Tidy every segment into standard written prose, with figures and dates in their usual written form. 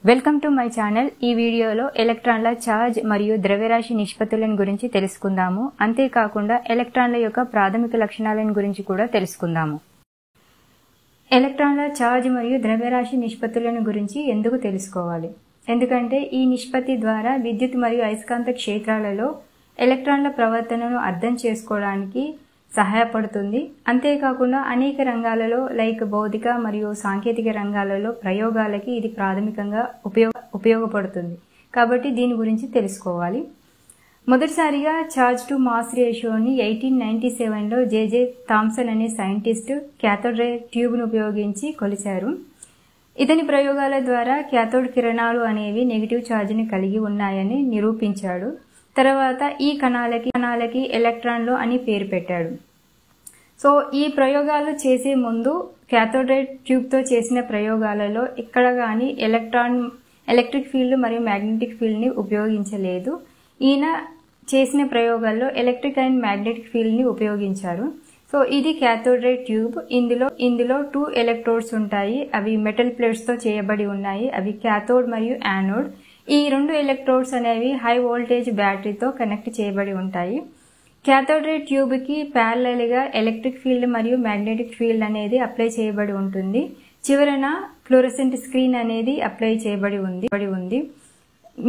Welcome to my channel. ఈ వీడియోలో ఎలక్ట్రాన్ల ఛార్జ్ మరియు ద్రవ్యరాశి నిష్పత్తులను గురించి తెలుసుకుందాము. అంతేకాకుండా ఎలక్ట్రాన్ల యొక్క ప్రాథమిక లక్షణాలను గురించి కూడా తెలుసుకుందాము. ఎలక్ట్రాన్ల ఛార్జ్ మరియు ద్రవ్యరాశి నిష్పత్తులను గురించి ఎందుకు తెలుసుకోవాలి? ఎందుకంటే ఈ నిష్పత్తి ద్వారా విద్యుత్ మరియు అయస్కాంత క్షేత్రాలలో ఎలక్ట్రాన్ల ప్రవర్తనను అర్థం చేసుకోవడానికి సహాయపడుతుంది. అంతేకాకుండా అనేక రంగాలలో లైక్ భౌతిక మరియు సాంకేతిక రంగాలలో ప్రయోగాలకి ఇది ప్రాథమికంగా ఉపయోగపడుతుంది. కాబట్టి దీని గురించి తెలుసుకోవాలి. మొదటిసారిగా ఛార్జ్ టు మాస్ రేషియోని 1897లో జేజే థామ్సన్ అనే సైంటిస్ట్ క్యాథోడ్ రే ట్యూబ్ను ఉపయోగించి కొలిచారు. ఇతని ప్రయోగాల ద్వారా క్యాథోడ్ కిరణాలు అనేవి నెగిటివ్ ఛార్జ్ని కలిగి ఉన్నాయని నిరూపించాడు. తర్వాత ఈ కణాలకి ఎలక్ట్రాన్లు అని పేరు పెట్టాడు. సో ఈ ప్రయోగాలు చేసే ముందు క్యాథోడ్ రే ట్యూబ్తో చేసిన ప్రయోగాలలో ఎక్కడ కానీ ఎలక్ట్రిక్ ఫీల్డ్ మరియు మ్యాగ్నెటిక్ ఫీల్డ్ని ఉపయోగించలేదు. ఈయన చేసిన ప్రయోగాల్లో ఎలక్ట్రిక్ అండ్ మ్యాగ్నెటిక్ ఫీల్డ్ని ఉపయోగించారు. సో ఇది క్యాథోడ్ రే ట్యూబ్. ఇందులో 2 ఎలక్ట్రోడ్స్ ఉంటాయి. అవి మెటల్ ప్లేట్స్తో చేయబడి ఉన్నాయి. అవి క్యాథోడ్ మరియు యానోడ్. ఈ 2 ఎలక్ట్రోడ్స్ అనేవి హై వోల్టేజ్ బ్యాటరీతో కనెక్ట్ చేయబడి ఉంటాయి. క్యాథోడ్ రే ట్యూబ్కి ప్యారలల్గా ఎలక్ట్రిక్ ఫీల్డ్ మరియు మ్యాగ్నెటిక్ ఫీల్డ్ అనేది అప్లై చేయబడి ఉంటుంది. చివరన ఫ్లోరోసెంట్ స్క్రీన్ అనేది అప్లై చేయబడి ఉంది.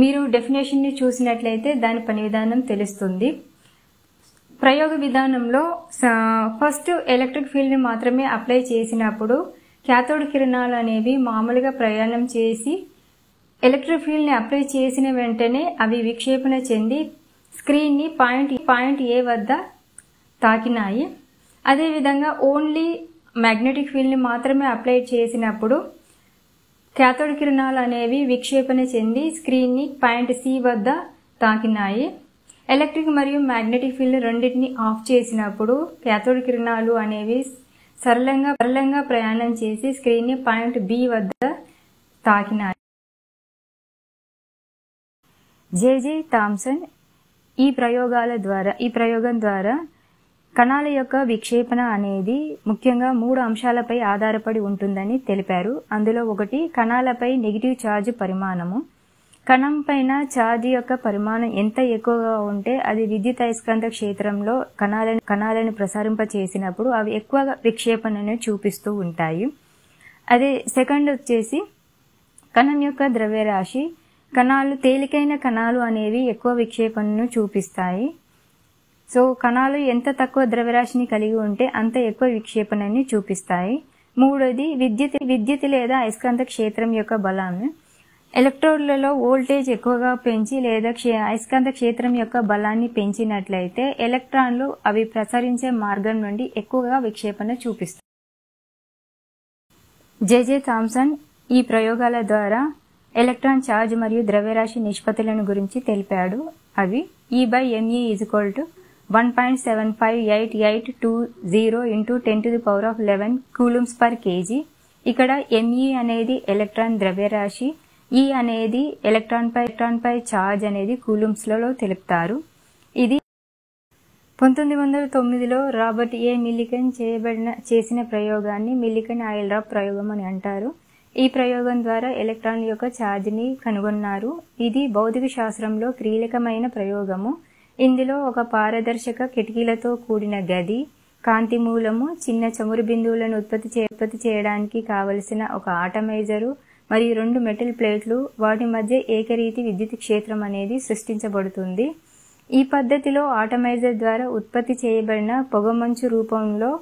మీరు డెఫినేషన్ని చూసినట్లయితే దాని పని విధానం తెలుస్తుంది. ప్రయోగ విధానంలో ఫస్ట్ ఎలక్ట్రిక్ ఫీల్డ్ని మాత్రమే అప్లై చేసినప్పుడు క్యాథోడ్ కిరణాలు అనేవి మామూలుగా ప్రయాణం చేసి ఎలక్ట్రిక్ ఫీల్డ్ని అప్లై చేసిన వెంటనే అవి విక్షేపణ చెంది స్క్రీన్ని పాయింట్ ఏ వద్ద తాకినాయి. అదేవిధంగా ఓన్లీ మ్యాగ్నెటిక్ ఫీల్డ్ని మాత్రమే అప్లై చేసినప్పుడు క్యాథోడ్ కిరణాలు అనేవి విక్షేపణ చెంది స్క్రీన్ని పాయింట్ సి వద్ద తాకినాయి. ఎలక్ట్రిక్ మరియు మ్యాగ్నెటిక్ ఫీల్డ్ రెండింటిని ఆఫ్ చేసినప్పుడు క్యాథోడ్ కిరణాలు అనేవి సరళంగా ప్రయాణం చేసి స్క్రీన్ని పాయింట్ బి వద్ద తాకినాయి. జేజే థామ్సన్ ఈ ప్రయోగం ద్వారా కణాల యొక్క విక్షేపణ అనేది ముఖ్యంగా 3 అంశాలపై ఆధారపడి ఉంటుందని తెలిపారు. అందులో ఒకటి కణాలపై నెగిటివ్ ఛార్జ్ పరిమాణము. కణం పైన ఛార్జ్ యొక్క పరిమాణం ఎంత ఎక్కువగా ఉంటే అది విద్యుత్ అయస్కాంత క్షేత్రంలో కణాలను ప్రసరింపచేసినప్పుడు అవి ఎక్కువ విక్షేపణను చూపిస్తూ ఉంటాయి. అదే సెకండ్ వచ్చేసి కణం యొక్క ద్రవ్యరాశి. తేలికైన కణాలు అనేవి ఎక్కువ విక్షేపణను చూపిస్తాయి. సో కణాలు ఎంత తక్కువ ద్రవ్యరాశిని కలిగి ఉంటే అంత ఎక్కువ విక్షేపణని చూపిస్తాయి. మూడోది విద్యుత్ లేదా అయస్కాంత క్షేత్రం యొక్క బలాన్ని. ఎలక్ట్రోడ్లలో వోల్టేజ్ ఎక్కువగా పెంచి లేదా అయస్కాంత క్షేత్రం యొక్క బలాన్ని పెంచినట్లయితే ఎలక్ట్రాన్లు అవి ప్రసరించే మార్గం నుండి ఎక్కువగా విక్షేపణ చూపిస్తాయి. జేజే థామ్సన్ ఈ ప్రయోగాల ద్వారా ఎలక్ట్రాన్ ఛార్జ్ మరియు ద్రవ్యరాశి నిష్పత్తులను గురించి తెలిపాడు. అవి E/me = 1.758820 × 10⁻11 కూలుమ్స్ పర్ కేజీ. ఇక్కడ me అనేది ఎలక్ట్రాన్ ద్రవ్యరాశి, E అనేది ఎలక్ట్రాన్ పై ఛార్జ్ అనేది కూలుమ్స్లలో తెలుపుతారు. ఇది 1909లో రాబర్ట్ ఏ మిల్లికన్ చేసిన ప్రయోగాన్ని మిల్లికన్ ఆయిల్ డ్రాప్ ప్రయోగం అని అంటారు. ఈ ప్రయోగం ద్వారా ఎలక్ట్రాన్ల యొక్క ఛార్జ్ని కనుగొన్నారు. ఇది భౌతిక శాస్త్రంలో కీలకమైన ప్రయోగము. ఇందులో ఒక పారదర్శక కిటికీలతో కూడిన గది, కాంతి మూలము, చిన్న చమురు బిందువులను ఉత్పత్తి చేయడానికి కావలసిన ఒక ఆటమైజరు మరియు 2 మెటల్ ప్లేట్లు, వాటి మధ్య ఏకరీతి విద్యుత్ క్షేత్రం అనేది సృష్టించబడుతుంది. ఈ పద్ధతిలో ఆటమైజర్ ద్వారా ఉత్పత్తి చేయబడిన పొగమంచు రూపంలో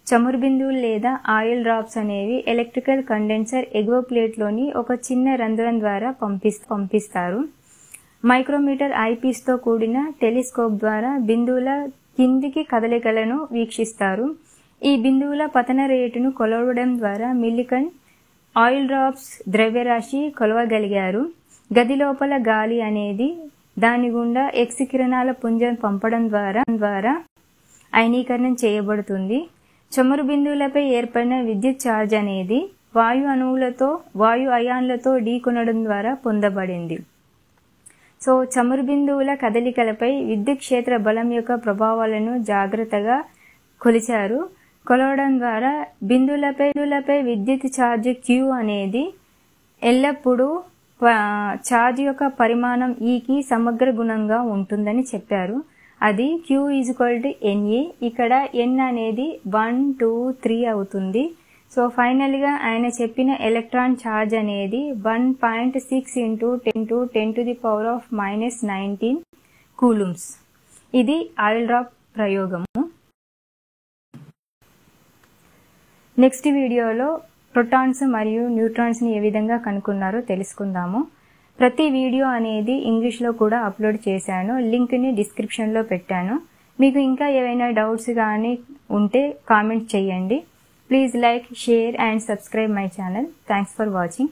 చమురు బిందువులు లేదా ఆయిల్ డ్రాప్స్ అనేవి ఎలక్ట్రికల్ కండెన్సర్ ఎగువ ప్లేట్లోని ఒక చిన్న రంధ్రం ద్వారా పంపిస్తారు. మైక్రోమీటర్ ఐపీస్తో కూడిన టెలిస్కోప్ ద్వారా బిందువుల కిందికి కదలికలను వీక్షిస్తారు. ఈ బిందువుల పతన రేటును కొలవడం ద్వారా మిల్లికన్ ఆయిల్ డ్రాప్స్ ద్రవ్యరాశి కొలవగలిగారు. గది లోపల గాలి అనేది దాని గుండా ఎక్స్ కిరణాల పుంజం పంపడం ద్వారా అయనీకరణం చేయబడుతుంది. చమురు బిందువులపై ఏర్పడిన విద్యుత్ ఛార్జ్ అనేది వాయు అయాన్లతో ఢీకొనడం ద్వారా పొందబడింది. సో చమురు బిందువుల కదలికలపై విద్యుత్ క్షేత్ర బలం యొక్క ప్రభావాలను జాగ్రత్తగా కొలిచారు. కొలవడం ద్వారా బిందువులపై విద్యుత్ ఛార్జ్ Q అనేది ఎల్లప్పుడూ ఛార్జ్ యొక్క పరిమాణం ఈకి సమగ్ర గుణంగా ఉంటుందని చెప్పారు. అది Q = NA. ఇక్కడ N అనేది 1, 2, 3 అవుతుంది. సో ఫైనల్గా ఆయన చెప్పిన ఎలక్ట్రాన్ ఛార్జ్ అనేది 1.6 × 10⁻⁻19 కూలుమ్స్. ఇది ఆయిల్ డ్రాప్ ప్రయోగము. నెక్స్ట్ వీడియోలో ప్రోటాన్స్ మరియు న్యూట్రాన్స్ని ఏ విధంగా కనుక్కున్నారో తెలుసుకుందాము. ప్రతి వీడియో అనేది ఇంగ్లీష్లో కూడా అప్లోడ్ చేశాను. లింక్ని డిస్క్రిప్షన్లో పెట్టాను. మీకు ఇంకా ఏవైనా డౌట్స్ కానీ ఉంటే కామెంట్ చేయండి. Please like, share and subscribe my channel. Thanks for watching.